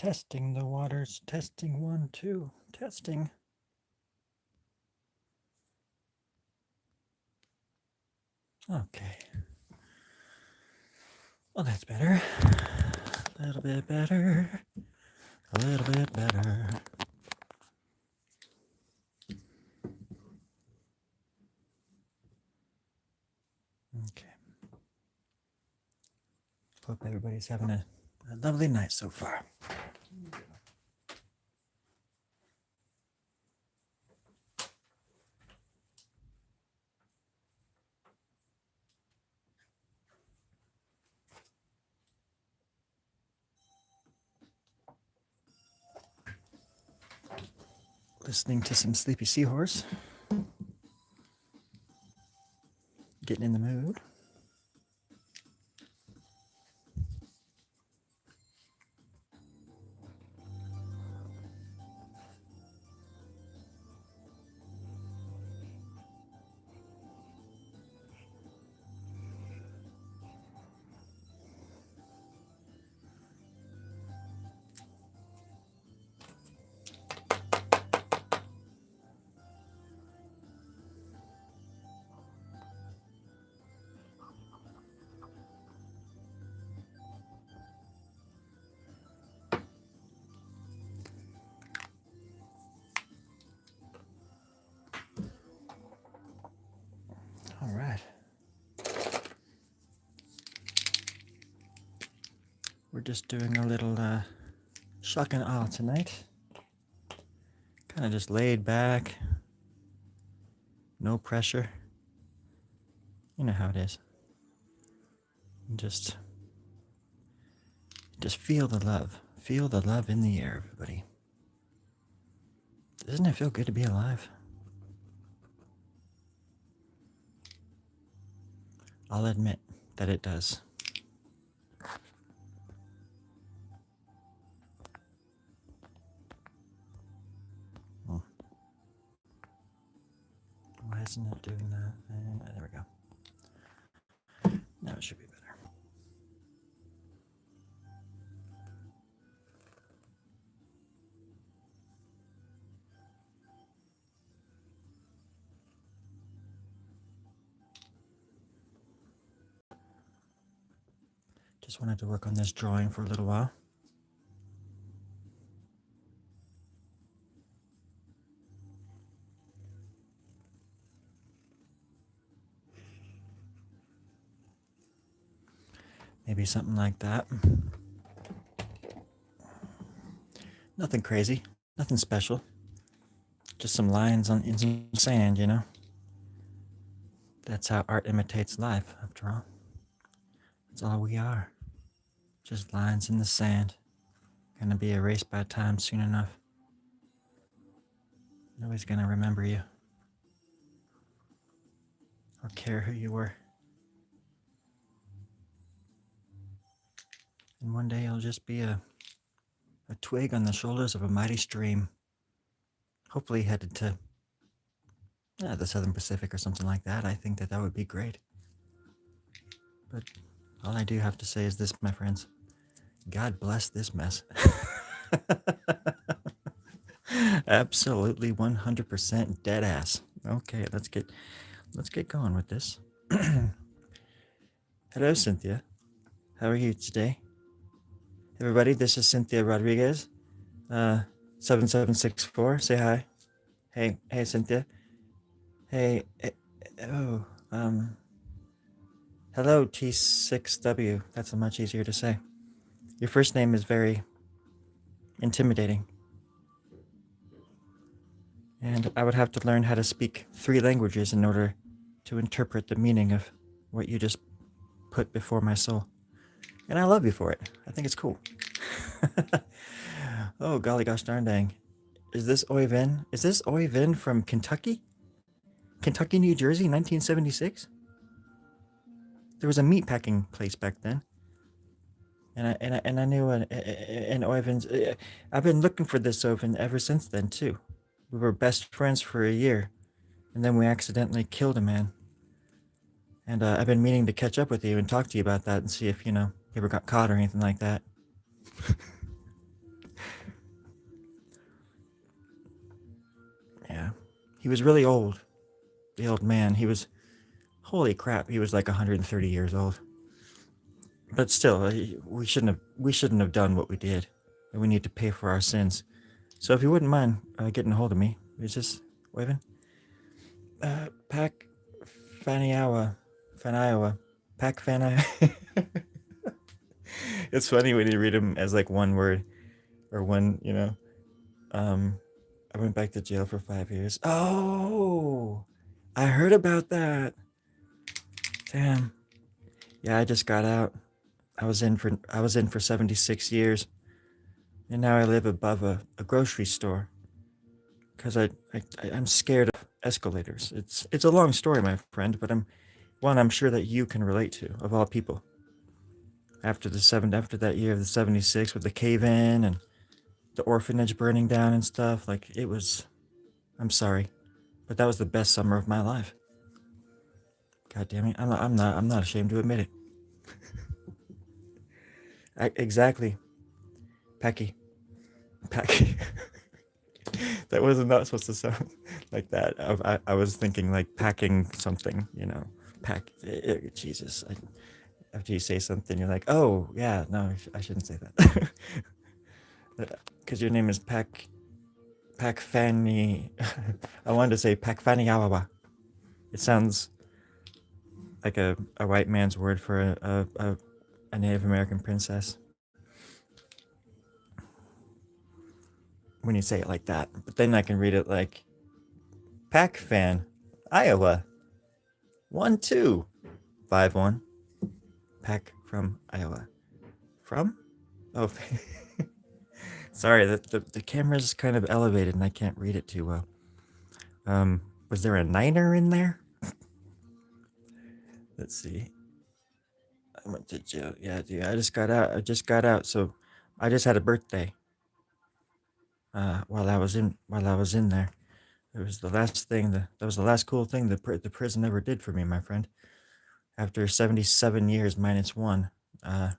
Testing the waters. Testing 1, 2. Testing. Okay. Well, that's better. A little bit better. A little bit better. Okay. Hope everybody's having a lovely night so far. Listening to some Sleepy Seahorse. Getting in the mood. All right. We're just doing a little shock and awe tonight. Kind of just laid back. No pressure. You know how it is. Just feel the love. Feel the love in the air, everybody. Doesn't it feel good to be alive? I'll admit that it does. Why isn't it doing that? There we go. Now it should be better. Just wanted to work on this drawing for a little while. Maybe something like that. Nothing crazy, nothing special. Just some lines in some sand, you know? That's how art imitates life, after all. That's all we are. Just lines in the sand. Gonna be erased by time soon enough. Nobody's gonna remember you. Or care who you were. And one day you'll just be a twig on the shoulders of a mighty stream. Hopefully headed to the Southern Pacific or something like that. I think that would be great. But all I do have to say is this, my friends. God bless this mess. Absolutely 100% dead ass. Okay, let's get going with this. Hello, Cynthia. How are you today? Everybody, this is Cynthia Rodriguez. 7764. Say hi. Hey, Cynthia. Hey, oh, hello, T6W. That's much easier to say. Your first name is very intimidating. And I would have to learn how to speak 3 languages in order to interpret the meaning of what you just put before my soul. And I love you for it. I think it's cool. Oh, golly gosh darn dang. Is this Oyvind? Is this Oyvind from Kentucky? Kentucky, New Jersey, 1976? There was a meatpacking place back then. And I knew an Oyvind's... I've been looking for this Oyvind ever since then, too. We were best friends for a year. And then we accidentally killed a man. And I've been meaning to catch up with you and talk to you about that and see if, you ever got caught or anything like that. He was really old. The old man. He was, holy crap, he was like 130 years old. But still, we shouldn't have done what we did, and we need to pay for our sins. So if you wouldn't mind getting a hold of me, is this Wavin? Pack Faniowa, Faniowa, Pack Faniowa. It's funny when you read them as like one word or one, Um, I went back to jail for 5 years. Oh, I heard about that. Damn. Yeah, I just got out. I was in for 76 years, and now I live above a grocery store because I'm scared of escalators. It's a long story, my friend, but I'm sure that you can relate to, of all people. After that year of the 76 with the cave in and the orphanage burning down and stuff, like it was. I'm sorry, but that was the best summer of my life. God damn it! I'm not ashamed to admit it. Exactly, Packy, Packy. That was not supposed to sound like that. I was thinking like packing something, pack. Jesus, after you say something, you're like, oh yeah, no, I shouldn't say that, because your name is Pack Fanny. I wanted to say Pack Fanny Yawawa. It sounds like a white man's word for a Native American princess when you say it like that. But then I can read it like Pack Fan, Iowa, 1251. Pack from Iowa. From? Oh, sorry. The camera's kind of elevated and I can't read it too well. Was there a niner in there? Let's see. I went to jail. Yeah, dude. I just got out. So I just had a birthday. While I was in there, it was the last thing. That was the last cool thing the prison ever did for me, my friend. After 77 years minus one, uh,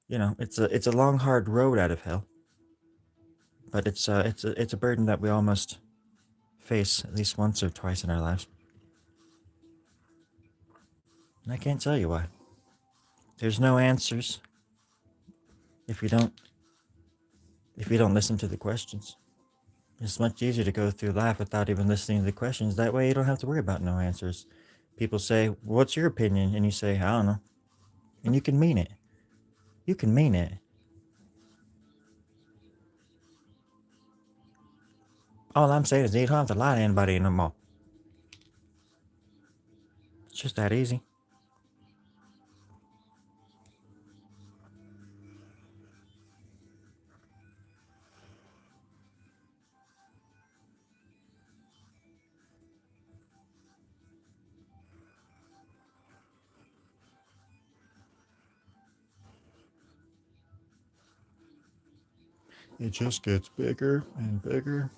it's a long, hard road out of hell. But it's a burden that we all must face at least once or twice in our lives. And I can't tell you why. There's no answers if you don't listen to the questions. It's much easier to go through life without even listening to the questions. That way you don't have to worry about no answers. People say, "What's your opinion?" And you say, "I don't know." And you can mean it. You can mean it. All I'm saying is you don't have to lie to anybody no more. It's just that easy. It just gets bigger and bigger.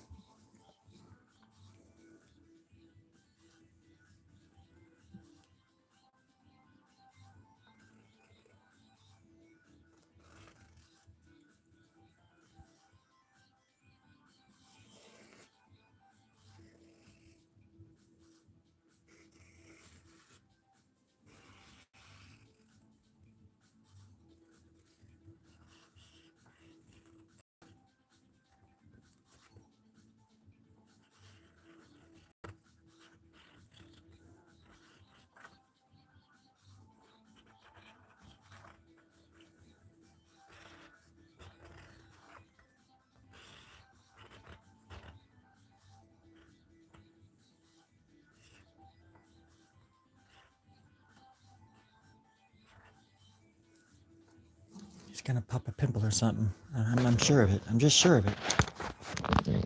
He's gonna pop a pimple or something. I'm sure of it. I'm just sure of it.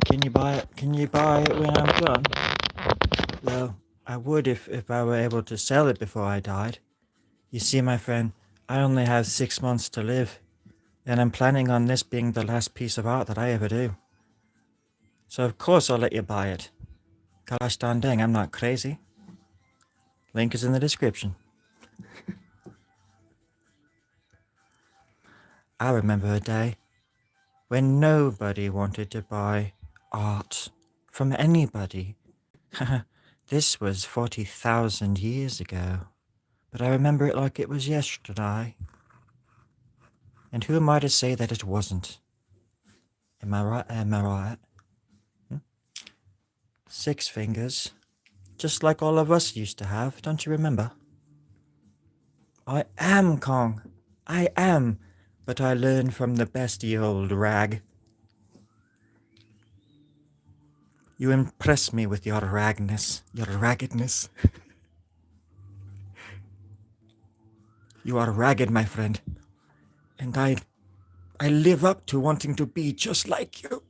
Can you buy it? Can you buy it when I'm done? Well, I would if I were able to sell it before I died. You see, my friend, I only have 6 months to live, and I'm planning on this being the last piece of art that I ever do. So of course I'll let you buy it. Gosh darn dang, I'm not crazy. Link is in the description. I remember a day when nobody wanted to buy art from anybody. This was 40,000 years ago, but I remember it like it was yesterday. And who am I to say that it wasn't? Am I right? Am I right? 6 fingers, just like all of us used to have, don't you remember? I am Kong. I am, but I learned from the bestie old rag. You impress me with your ragness, your raggedness. You are ragged, my friend, and I live up to wanting to be just like you.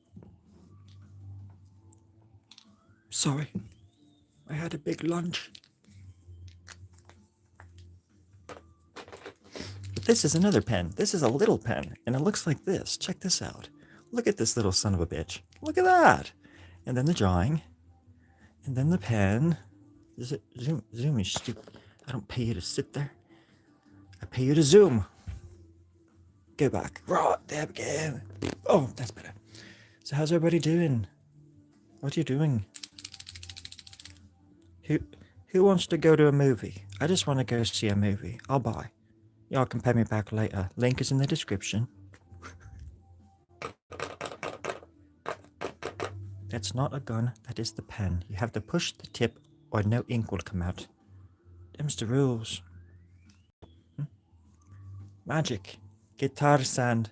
Sorry, I had a big lunch. But this is another pen. This is a little pen, and it looks like this. Check this out. Look at this little son of a bitch. Look at that. And then the drawing, and then the pen. Is it zoom? Zoom is stupid. I don't pay you to sit there. I pay you to zoom. Go back. Right, there we go. Oh, that's better. So how's everybody doing? What are you doing? Who wants to go to a movie? I just want to go see a movie. I'll buy. Y'all can pay me back later. Link is in the description. That's not a gun, that is the pen. You have to push the tip or no ink will come out. Them's the rules. Magic, guitar sand,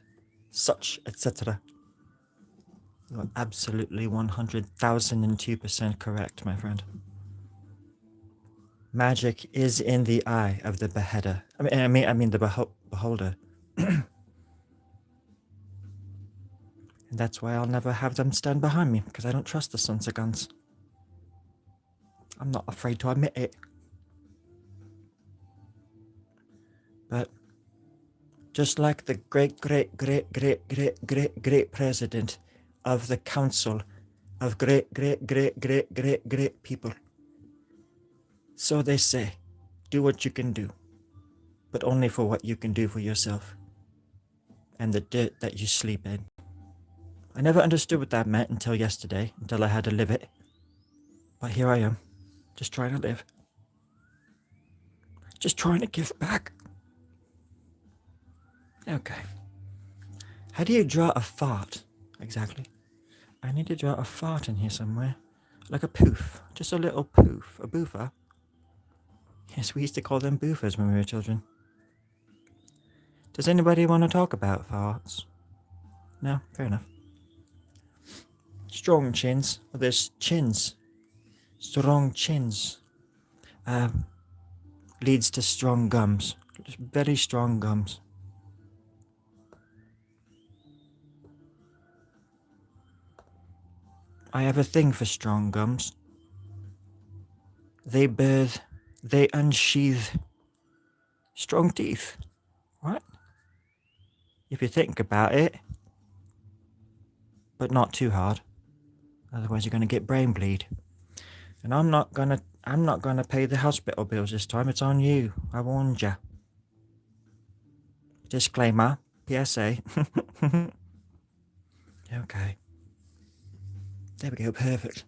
such, etc. You are absolutely 100,002% correct, my friend. Magic is in the eye of the beheader. I mean the beholder. And that's why I'll never have them stand behind me, because I don't trust the sons of guns. I'm not afraid to admit it. But just like the great president of the council of great people. So they say, do what you can do, but only for what you can do for yourself and the dirt that you sleep in. I never understood what that meant until yesterday, until I had to live it. But here I am, just trying to live. Just trying to give back. Okay. How do you draw a fart? Exactly. I need to draw a fart in here somewhere. Like a poof. Just a little poof. A boofer. Yes, we used to call them boofers when we were children. Does anybody want to talk about farts? No? Fair enough. Strong chins. Well, there's chins. Strong chins. Leads to strong gums. Just very strong gums. I have a thing for strong gums. They birth, they unsheath strong teeth. What? If you think about it. But not too hard. Otherwise you're gonna get brain bleed. And I'm not gonna pay the hospital bills this time. It's on you. I warned you. Disclaimer. PSA. Okay. There we go. Perfect.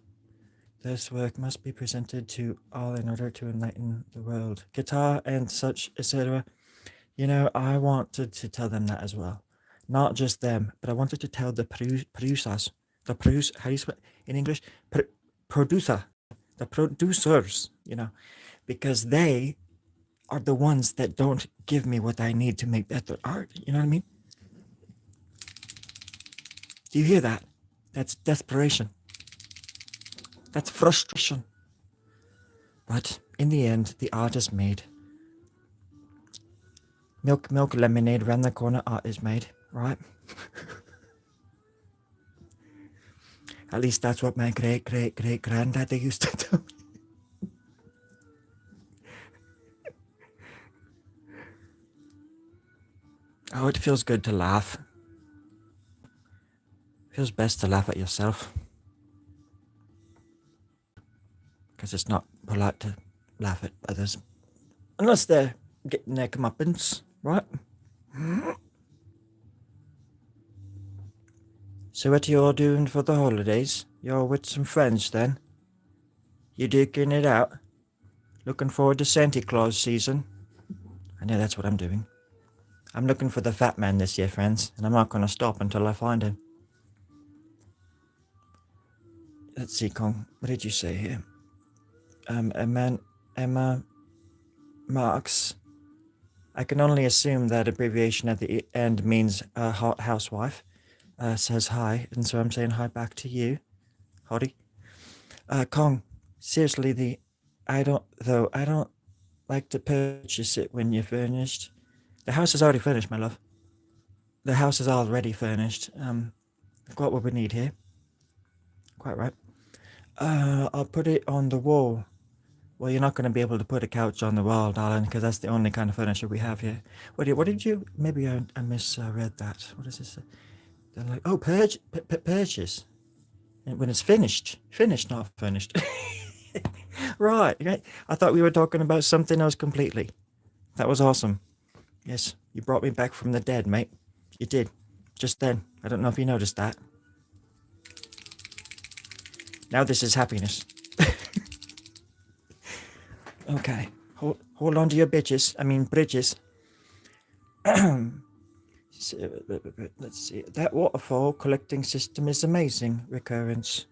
This work must be presented to all in order to enlighten the world. Guitar and such, etc. You know, I wanted to tell them that as well. Not just them, but I wanted to tell the producers. How do you spell in English? Producer. The producers, you know, because they are the ones that don't give me what I need to make better art. You know what I mean? Do you hear that? That's desperation. That's frustration. But in the end, the art is made. Milk, lemonade, round the corner, art is made, right? At least that's what my great granddaddy used to tell me. Oh, it feels good to laugh. Feels best to laugh at yourself. Because it's not polite to laugh at others. Unless they're getting their comeuppance, right? So what you're doing for the holidays? You're with some friends then? You duking it out? Looking forward to Santa Claus season? I know that's what I'm doing. I'm looking for the fat man this year, friends, and I'm not going to stop until I find him. Let's see, Kong. What did you say here? Emma Marks. I can only assume that abbreviation at the end means hot housewife. Says hi, and so I'm saying hi back to you. Howdy. Kong, seriously, I don't like to purchase it when you're furnished. The house is already furnished, my love. The house is already furnished. I've got what we need here. Quite right. I'll put it on the wall. Well, you're not going to be able to put a couch on the wall, darling, because that's the only kind of furniture we have here. What did you? Maybe I misread that. What does this say? They're like, oh, purchase. And when it's finished, not furnished. Right. I thought we were talking about something else completely. That was awesome. Yes, you brought me back from the dead, mate. You did. Just then. I don't know if you noticed that. Now this is happiness. Okay. Hold on to your bridges. So, let's see. That waterfall collecting system is amazing, Recurrence.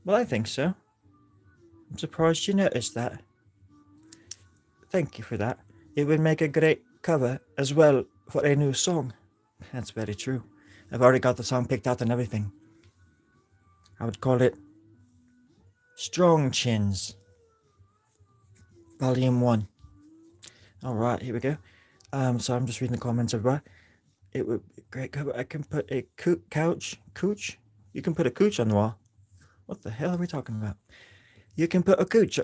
Well, I think so. I'm surprised you noticed that. Thank you for that. It would make a great cover as well for a new song. That's very true. I've already got the song picked out and everything. I would call it Strong Chins, Volume 1. Alright, here we go. So I'm just reading the comments of what. It would be a great cover. I can put a couch? You can put a couch on the wall. What the hell are we talking about? You can put a couch.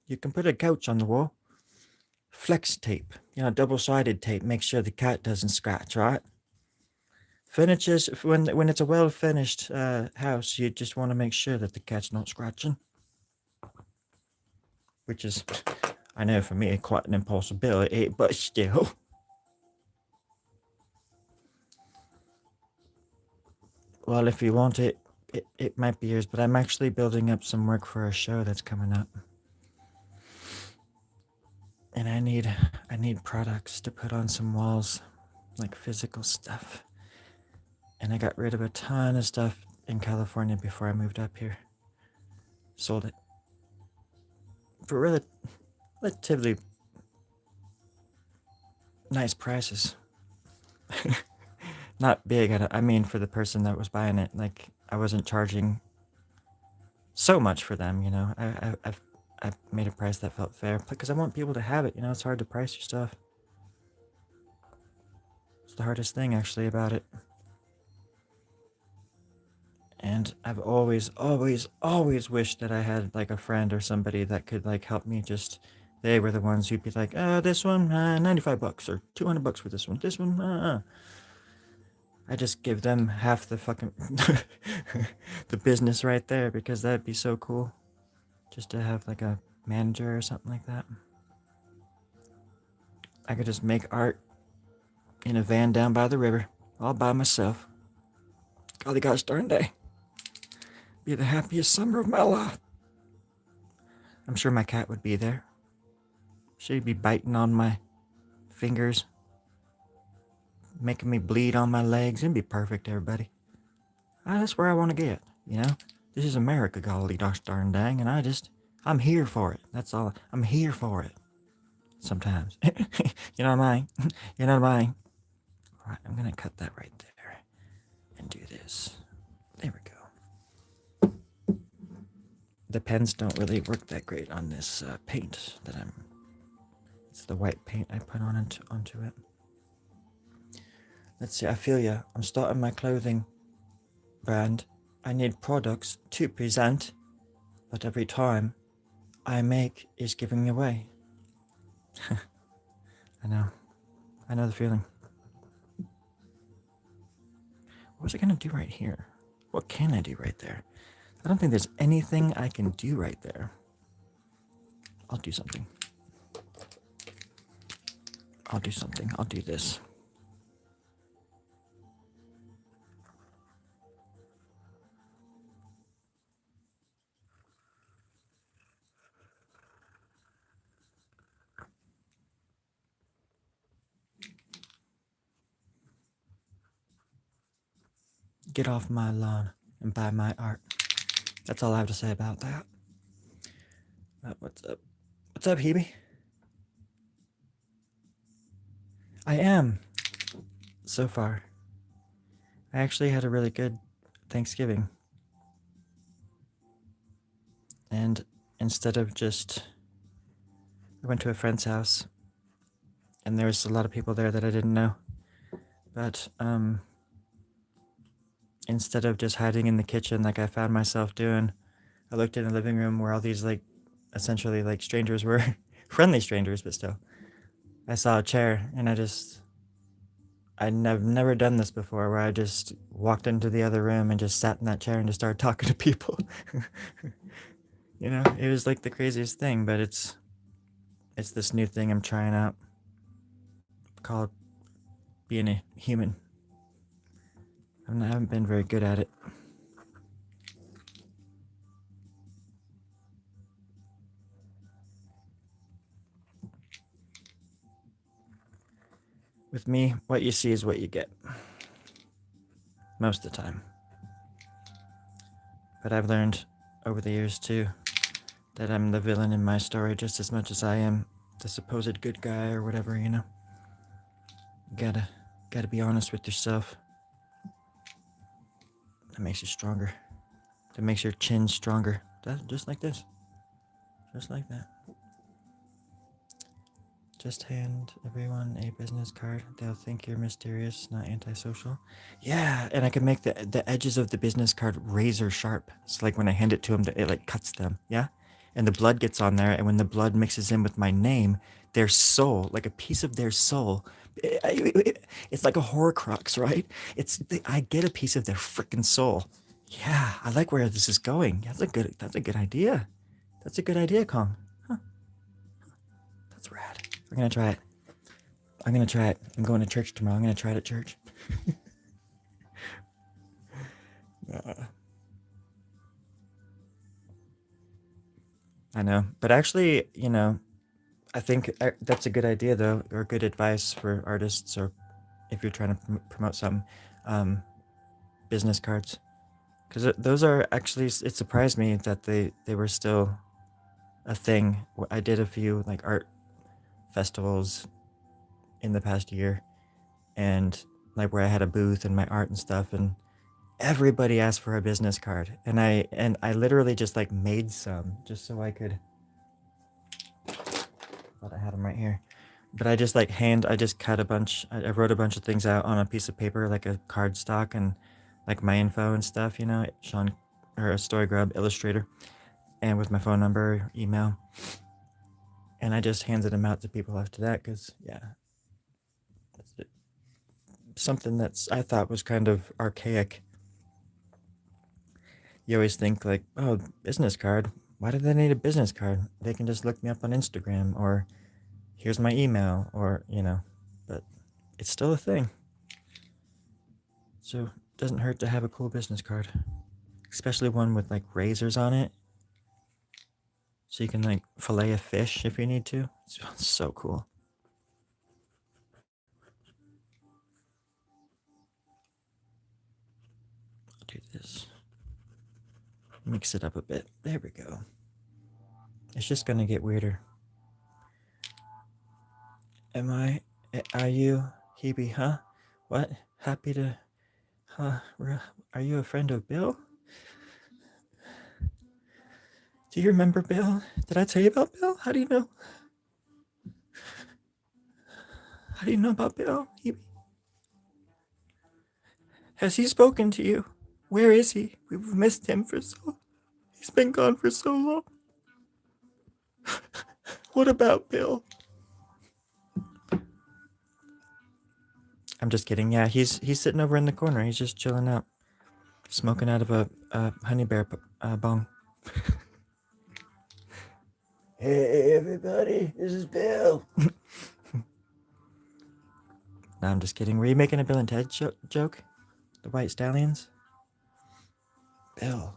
You can put a couch on the wall. Flex tape, double-sided tape, make sure the cat doesn't scratch, right? Furniture's, when it's a well-finished house, you just want to make sure that the cat's not scratching. Which is, I know for me, quite an impossibility, but still. Well, if you want it, it might be yours, but I'm actually building up some work for a show that's coming up. And I need products to put on some walls, like physical stuff. And I got rid of a ton of stuff in California before I moved up here. Sold it. For relatively nice prices. Not big, I mean for the person that was buying it. Like, I wasn't charging so much for them, I've made a price that felt fair because I want people to have it. It's hard to price your stuff. It's the hardest thing actually about it. And I've always wished that I had like a friend or somebody that could like help me. Just they were the ones who'd be like, this one, $95 or $200 for this one. This one, I just give them half the fucking the business right there because that'd be so cool. Just to have like a manager or something like that. I could just make art in a van down by the river, all by myself. Golly gosh darn day. Be the happiest summer of my life. I'm sure my cat would be there. She'd be biting on my fingers, making me bleed on my legs. It'd be perfect, everybody. That's where I want to get, This is America, golly gosh darn dang, and I'm here for it. That's all. I'm here for it. Sometimes. You know what I mean? You know what I mean? All right, I'm going to cut that right there and do this. There we go. The pens don't really work that great on this paint that it's the white paint I put onto it. Let's see, I feel ya. I'm starting my clothing brand. I need products to present, but every time I make is giving away. I know the feeling. What was I gonna do right here? What can I do right there? I don't think there's anything I can do right there. I'll do something. I'll do this. get off my lawn and buy my art. That's all I have to say about that. What's up? What's up, Hebe? I am. So far. I actually had a really good Thanksgiving. And instead of just... I went to a friend's house, and there was a lot of people there that I didn't know. But, instead of just hiding in the kitchen like I found myself doing, I looked in the living room where all these, like, essentially, like, strangers were. Friendly strangers, but still. I saw a chair, and I've never done this before, where I just walked into the other room and just sat in that chair and just started talking to people. You know, it was like the craziest thing, but it's this new thing I'm trying out called being a human. I haven't been very good at it. With me, what you see is what you get. Most of the time. But I've learned over the years, too, that I'm the villain in my story just as much as I am the supposed good guy or whatever, you know? You gotta be honest with yourself. That makes you stronger. That makes your chin stronger. Just like this. Just like that. Just hand everyone a business card. They'll think you're mysterious, not antisocial. Yeah, and I can make the edges of the business card razor sharp. It's like when I hand it to them, it like cuts them, yeah? And the blood gets on there, and when the blood mixes in with my name, their soul, like a piece of their soul, it's like a Horcrux, right? I get a piece of their freaking soul. Yeah, I like where this is going. That's a good idea. That's a good idea, Kong. Huh. That's rad. We're gonna try it. I'm gonna try it. I'm going to church tomorrow. I'm gonna try it at church. I know. But actually, you know, I think that's a good idea, though, or good advice for artists, or if you're trying to promote something, business cards. Because those are actually, it surprised me that they were still a thing. I did a few, like, art festivals in the past year, and like where I had a booth and my art and stuff, and everybody asked for a business card, and I literally just like made some just so I could. Thought I had them right here, but I just cut a bunch. I wrote a bunch of things out on a piece of paper, like a card stock, and like my info and stuff, you know, Sean or Storie Grubb, illustrator, and with my phone number, email, and I just handed them out to people after that, because yeah, that's it. Something that's I thought was kind of archaic. You always think like, oh, business card. Why do they need a business card? They can just look me up on Instagram, or here's my email, or, you know, but it's still a thing. So it doesn't hurt to have a cool business card, especially one with like razors on it. So you can like fillet a fish if you need to. It's so cool. I'll do this. Mix it up a bit. There we go. It's just gonna get weirder. Are you, Hebe, huh? What? Happy to, huh? Are you a friend of Bill? Do you remember Bill? Did I tell you about Bill? How do you know? How do you know about Bill, Hebe? Has he spoken to you? Where is he? We've missed him he's been gone for so long. What about Bill? I'm just kidding. Yeah, he's sitting over in the corner. He's just chilling out, smoking out of a honey bear bong. Hey everybody, this is Bill. No, I'm just kidding. Were you making a Bill and Ted joke? The White Stallions? Bill.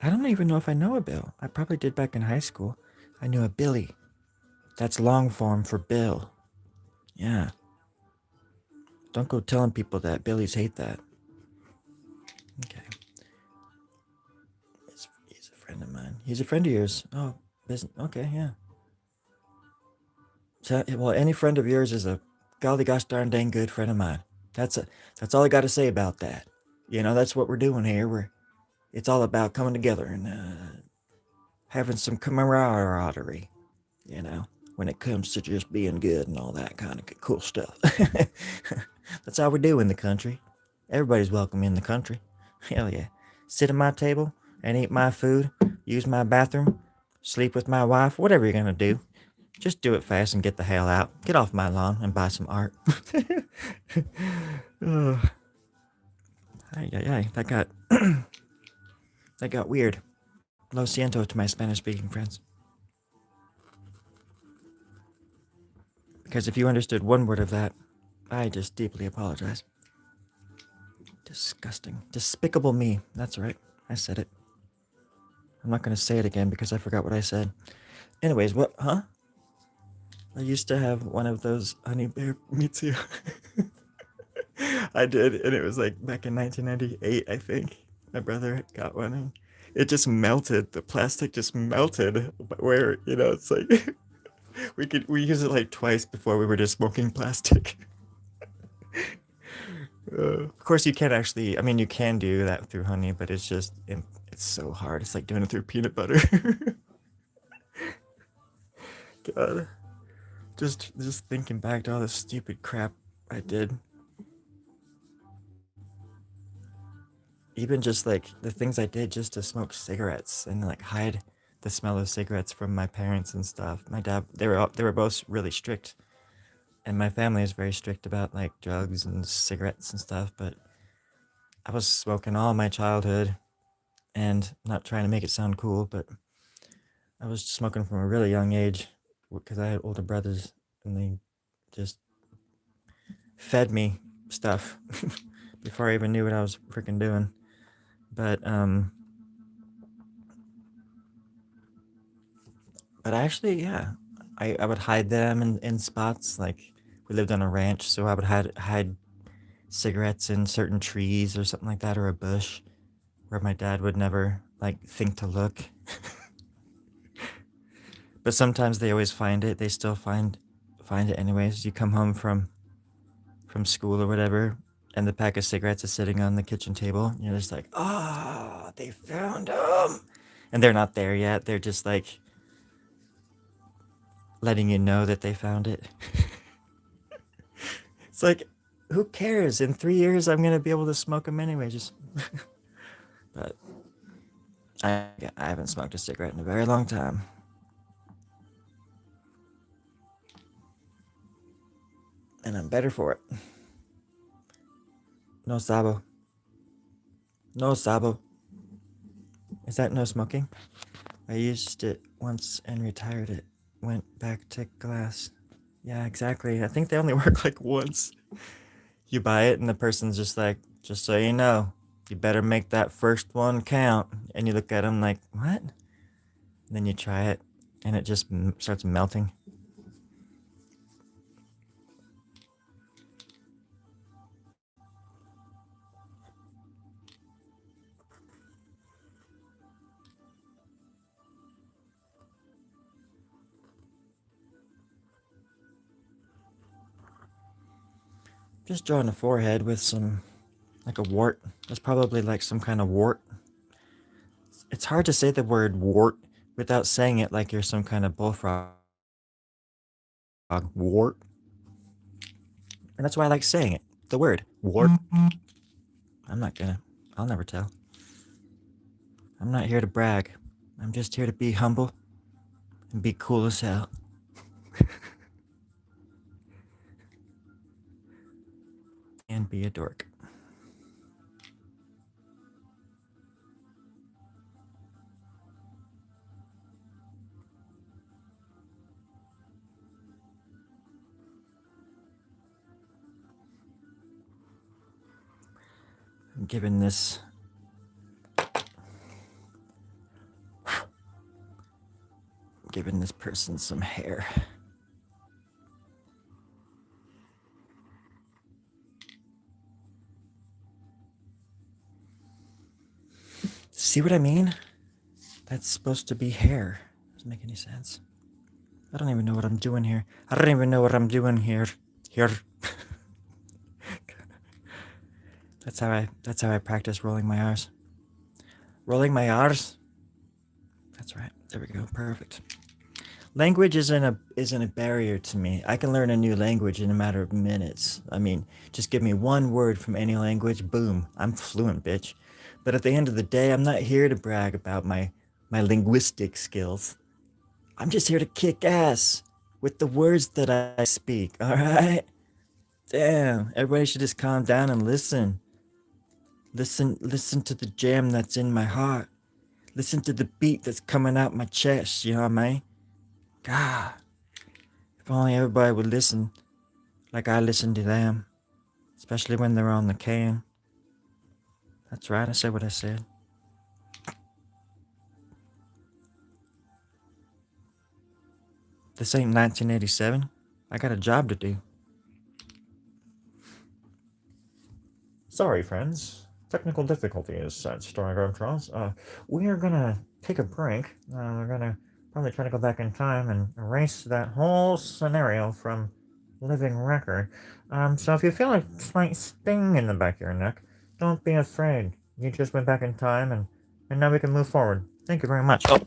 I don't even know if I know a Bill. I probably did back in high school. I knew a Billy. That's long form for Bill. Yeah. Don't go telling people that. Billies hate that. Okay. He's a friend of mine. He's a friend of yours. Oh, business. Okay, yeah. So, well, any friend of yours is a golly gosh darn dang good friend of mine. That's all I got to say about that. That's what we're doing here. It's all about coming together and having some camaraderie. You know, when it comes to just being good and all that kind of cool stuff. That's how we do in the country. Everybody's welcome in the country. Hell yeah. Sit at my table and eat my food, use my bathroom, sleep with my wife, whatever you're gonna do. Just do it fast and get the hell out. Get off my lawn and buy some art. Ugh. Ay, ay, ay. That got weird. Lo siento to my Spanish speaking friends. Because if you understood one word of that, I just deeply apologize. Disgusting. Despicable me. That's right. I said it. I'm not going to say it again because I forgot what I said. Anyways, what? Huh? I used to have one of those honey bear. Me too. I did, and it was like back in 1998, I think. My brother got one, and it just melted. The plastic just melted. Where it's like we used it like twice before we were just smoking plastic. Of course, you can't actually. I mean, you can do that through honey, but it's so hard. It's like doing it through peanut butter. God, just thinking back to all the stupid crap I did. Even just like the things I did just to smoke cigarettes and like hide the smell of cigarettes from my parents and stuff. My dad, they were both really strict, and my family is very strict about like drugs and cigarettes and stuff. But I was smoking all my childhood, and not trying to make it sound cool, but I was smoking from a really young age because I had older brothers, and they just fed me stuff before I even knew what I was freaking doing. But actually, yeah, I would hide them in spots. Like we lived on a ranch, so I would hide cigarettes in certain trees or something like that, or a bush where my dad would never like think to look. But sometimes they always find it. They still find it anyways. You come home from school or whatever, and the pack of cigarettes is sitting on the kitchen table. And you're just like, oh, they found them, and they're not there yet. They're just like letting you know that they found it. It's like, who cares? In 3 years, I'm gonna be able to smoke them anyway. But I haven't smoked a cigarette in a very long time, and I'm better for it. No sabo, no sabo. Is that no smoking? I used it once and retired it. Went back to glass. Yeah, exactly. I think they only work like once. You buy it, and the person's just like, just so you know, you better make that first one count. And you look at them like, what? And then you try it, and it just starts melting. Just drawing a forehead with like a wart. That's probably like some kind of wart. It's hard to say the word wart without saying it like you're some kind of bullfrog. Wart. And that's why I like saying it. The word wart. I'll never tell. I'm not here to brag. I'm just here to be humble and be cool as hell. And be a dork. I'm giving this person some hair. See what I mean? That's supposed to be hair. Doesn't make any sense. I don't even know what I'm doing here. I don't even know what I'm doing here. Here. That's how I practice rolling my R's. Rolling my R's. That's right. There we go. Perfect. Language isn't a barrier to me. I can learn a new language in a matter of minutes. I mean, just give me one word from any language, boom, I'm fluent, bitch. But at the end of the day, I'm not here to brag about my linguistic skills. I'm just here to kick ass with the words that I speak, all right? Damn, everybody should just calm down and listen. Listen to the jam that's in my heart. Listen to the beat that's coming out my chest, you know what I mean? God, if only everybody would listen like I listen to them, especially when they're on the can. That's right, I said what I said. This ain't 1987. I got a job to do. Sorry, friends. Technical difficulties at Storie Grubb. We are gonna take a break. We're gonna probably try to go back in time and erase that whole scenario from living record. So if you feel a slight sting in the back of your neck, don't be afraid. You just went back in time, and now we can move forward. Thank you very much. Oh.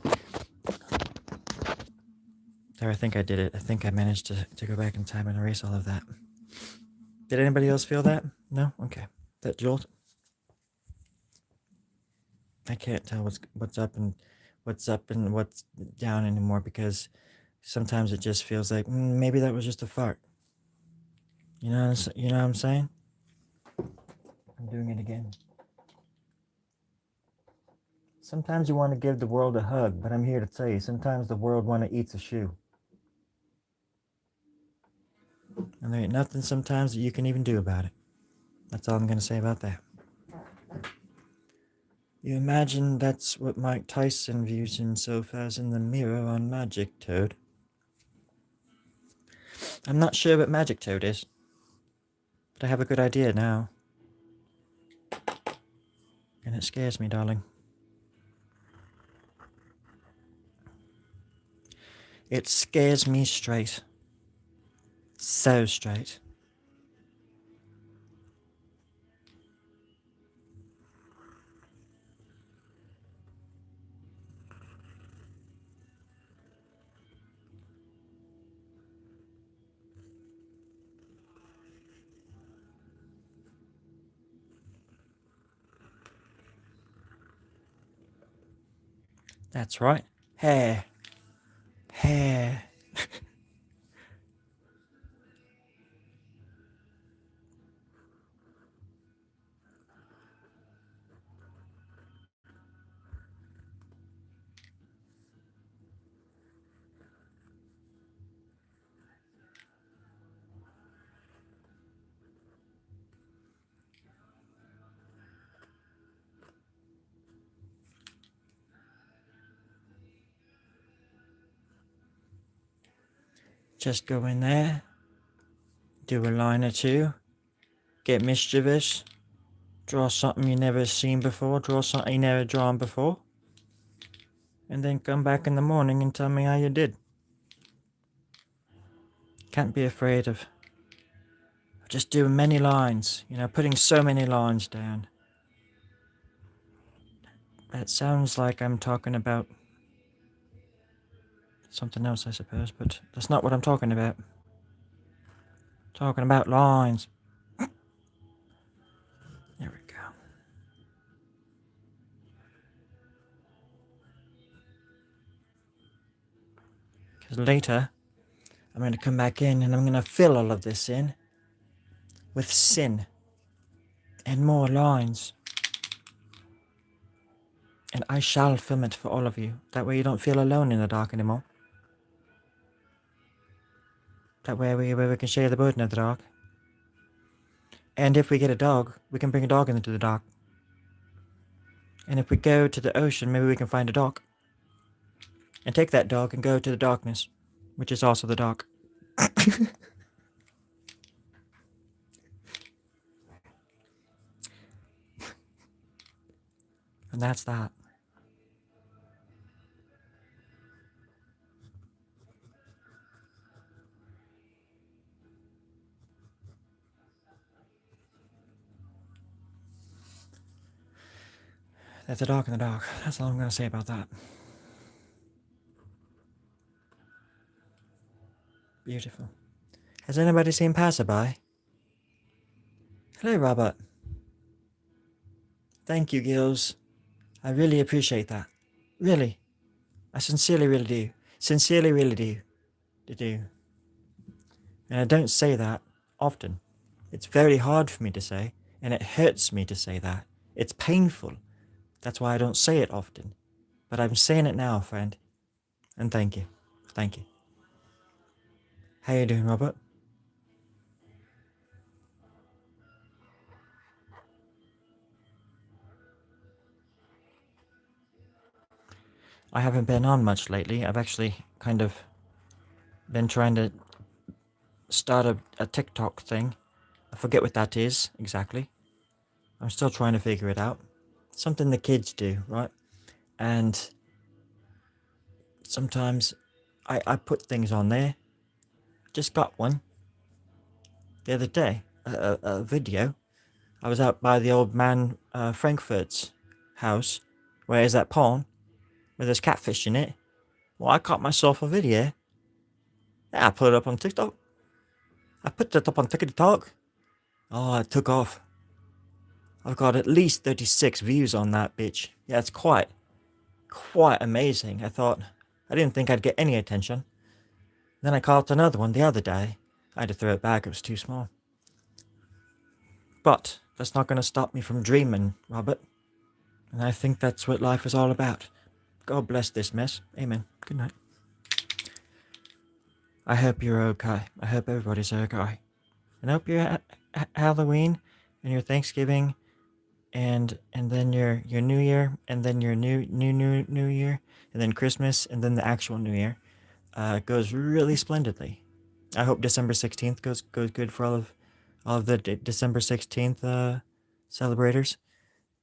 There, I think I did it. I think I managed to go back in time and erase all of that. Did anybody else feel that? No? Okay. That jolt? I can't tell what's up and what's down anymore, because sometimes it just feels like maybe that was just a fart. You know what I'm saying? I'm doing it again. Sometimes you want to give the world a hug, but I'm here to tell you, sometimes the world want to eat a shoe. And there ain't nothing sometimes that you can even do about it. That's all I'm going to say about that. You imagine that's what Mike Tyson views himself as in the mirror on Magic Toad. I'm not sure what Magic Toad is, but I have a good idea now. And it scares me, darling. It scares me straight. So straight. That's right. Hair. Hair. Just go in there, do a line or two, get mischievous, draw something you never seen before, draw something you never drawn before, and then come back in the morning and tell me how you did. Can't be afraid of just doing many lines, putting so many lines down. That sounds like I'm talking about something else, I suppose, but that's not what I'm talking about. I'm talking about lines. There we go. Because later, I'm going to come back in and I'm going to fill all of this in with sin and more lines. And I shall film it for all of you. That way you don't feel alone in the dark anymore. That way we can share the burden of the dark. And if we get a dog, we can bring a dog into the dark. And if we go to the ocean, maybe we can find a dog. And take that dog and go to the darkness, which is also the dark. And that's that. There's a dog in the dark. That's all I'm going to say about that. Beautiful. Has anybody seen Passerby? Hello, Robert. Thank you, Gills. I really appreciate that. Really. I sincerely really do. Sincerely really do. Do. And I don't say that often. It's very hard for me to say, and it hurts me to say that. It's painful. That's why I don't say it often. But I'm saying it now, friend. And thank you. Thank you. How you doing, Robert? I haven't been on much lately. I've actually kind of been trying to start a TikTok thing. I forget what that is exactly. I'm still trying to figure it out. Something the kids do, right? And sometimes I put things on there. Just got one the other day, a video. I was out by the old man Frankfurt's house, where is that pond, where there's catfish in it. Well, I caught myself a video. Yeah, I put it up on TikTok. I put it up on TikTok. Oh, it took off. I've got at least 36 views on that bitch. Yeah, it's quite amazing. I didn't think I'd get any attention. Then I caught another one the other day. I had to throw it back, it was too small. But that's not going to stop me from dreaming, Robert. And I think that's what life is all about. God bless this mess. Amen. Good night. I hope you're okay. I hope everybody's okay. And I hope your Halloween and your Thanksgiving and then your New Year and then your new Year and then Christmas and then the actual New Year goes really splendidly. I hope December 16th goes good for all of the December 16th celebrators,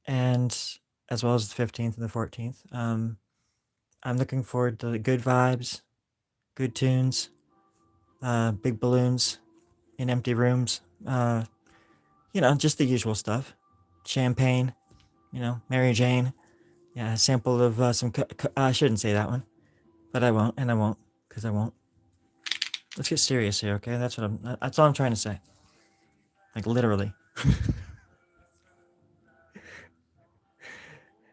and as well as the 15th and the 14th. I'm looking forward to good vibes, good tunes, big balloons in empty rooms. Just the usual stuff. Champagne, Mary Jane. Yeah, a sample of some. I shouldn't say that one, but I won't, because I won't. Let's get serious here, okay? That's all I'm trying to say. Like literally.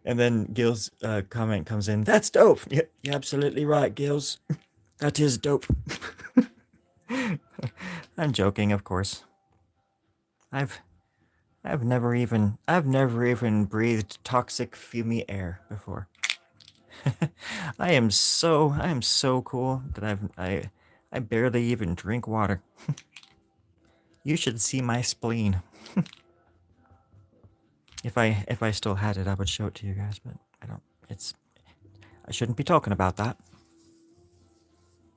And then Gil's comment comes in. That's dope. Yeah, you're absolutely right, Gil's. That is dope. I'm joking, of course. I've never even breathed toxic fumy air before. I am so cool that I barely even drink water. You should see my spleen. If I still had it, I would show it to you guys, but I don't. I shouldn't be talking about that.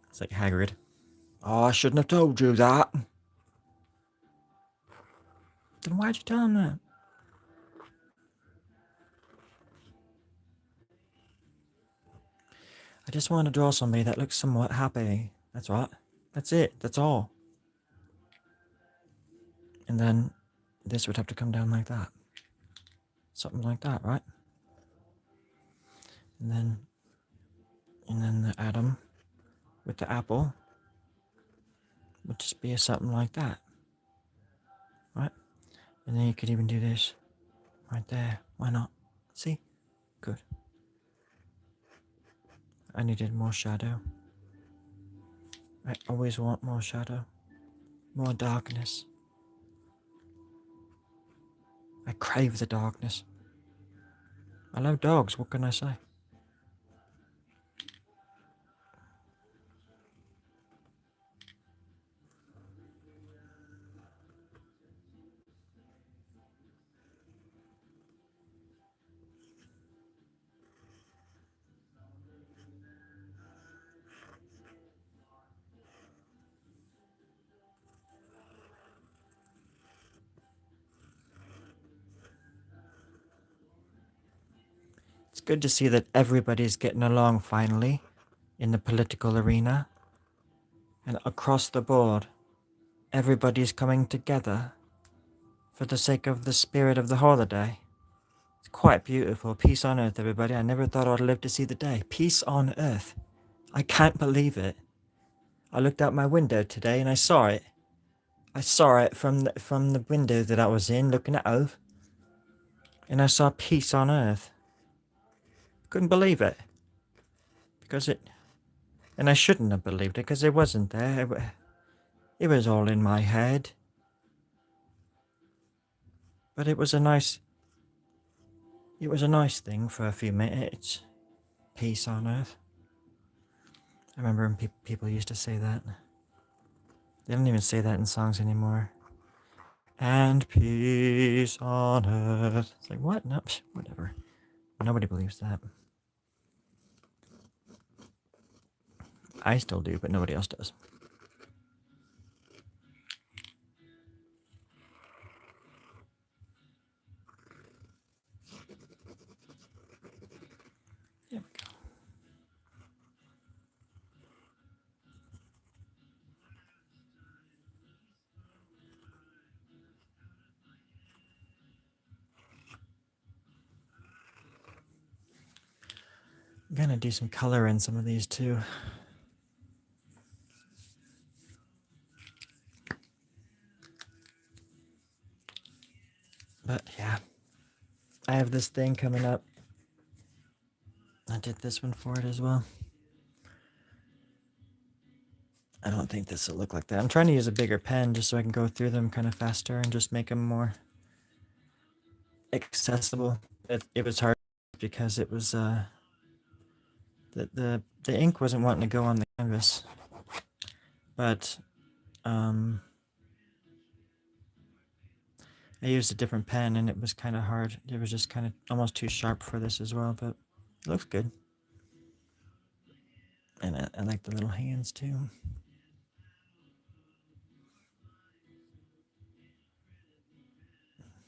It's like Hagrid. Oh, I shouldn't have told you that. Then why'd you tell him that? I just want to draw somebody that looks somewhat happy. That's right. That's it. That's all. And then this would have to come down like that. Something like that, right? And then the atom with the apple would just be something like that. Right? And then you could even do this right there. Why not? See? Good. I needed more shadow. I always want more shadow. More darkness. I crave the darkness. I love dogs, what can I say? It's good to see that everybody's getting along finally in the political arena. And across the board, everybody's coming together for the sake of the spirit of the holiday. It's quite beautiful. Peace on earth, everybody. I never thought I'd live to see the day. Peace on earth. I can't believe it. I looked out my window today and I saw it. I saw it from the window that I was in, looking at Earth, and I saw peace on earth. Couldn't believe it because and I shouldn't have believed it because it wasn't there. It was all in my head. But it was a nice thing for a few minutes. Peace on earth. I remember when people used to say that. They don't even say that in songs anymore. And peace on earth. It's like, what? No, whatever. Nobody believes that. I still do, but nobody else does. There we go. I'm gonna do some color in some of these too. But yeah, I have this thing coming up. I did this one for it as well. I don't think this will look like that. I'm trying to use a bigger pen just so I can go through them kind of faster and just make them more accessible. It was hard because it was the ink wasn't wanting to go on the canvas, but I used a different pen and it was kind of hard. It was just kind of almost too sharp for this as well, but it looks good. And I like the little hands too.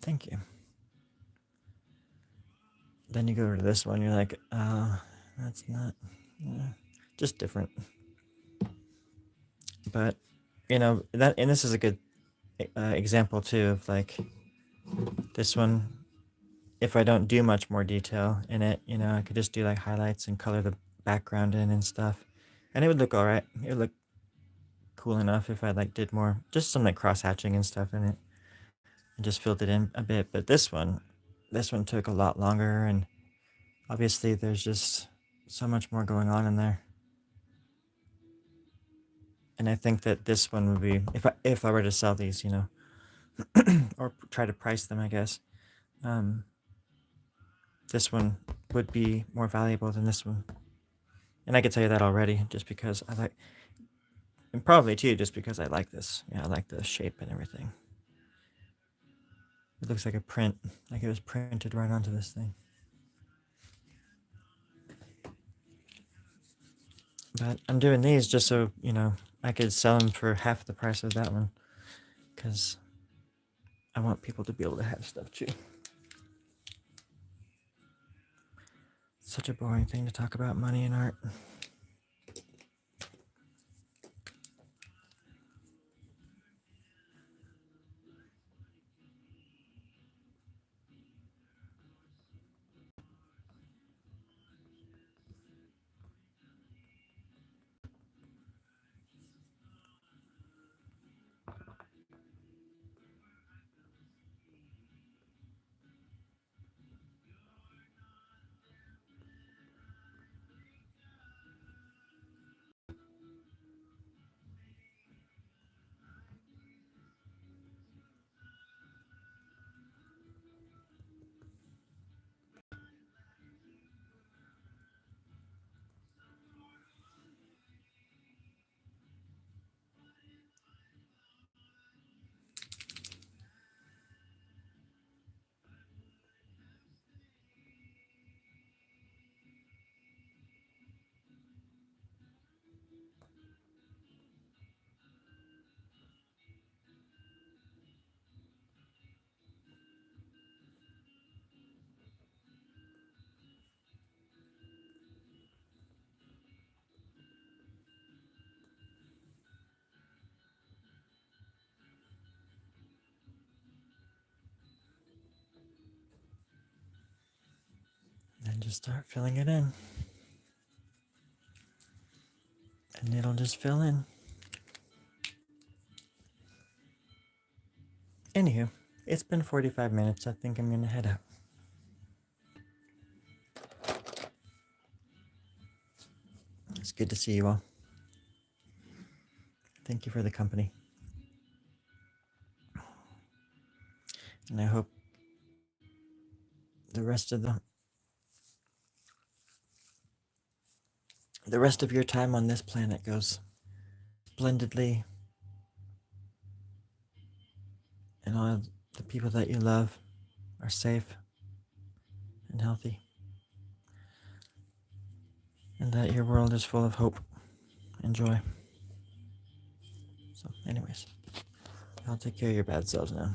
Thank you. Then you go to this one, you're like, that's not, just different. But, that, and this is a good example too of like this one. If I don't do much more detail in it, I could just do like highlights and color the background in and stuff. And it would look all right. It would look cool enough if I like did more, just some like cross hatching and stuff in it and just filled it in a bit. But this one took a lot longer, and obviously there's just so much more going on in there. And I think that this one would be, if I were to sell these, or try to price them, I guess, this one would be more valuable than this one. And I could tell you that already, just because I like, and probably too, just because I like this. Yeah, I like the shape and everything. It looks like a print, like it was printed right onto this thing. But I'm doing these just so, I could sell them for half the price of that one, because I want people to be able to have stuff too. Such a boring thing to talk about, money and art. just start filling it in. And it'll just fill in. Anywho, it's been 45 minutes. I think I'm going to head out. It's good to see you all. Thank you for the company. And I hope the rest of your time on this planet goes splendidly, and all the people that you love are safe and healthy, and that your world is full of hope and joy. So anyways, I'll take care of your bad selves now.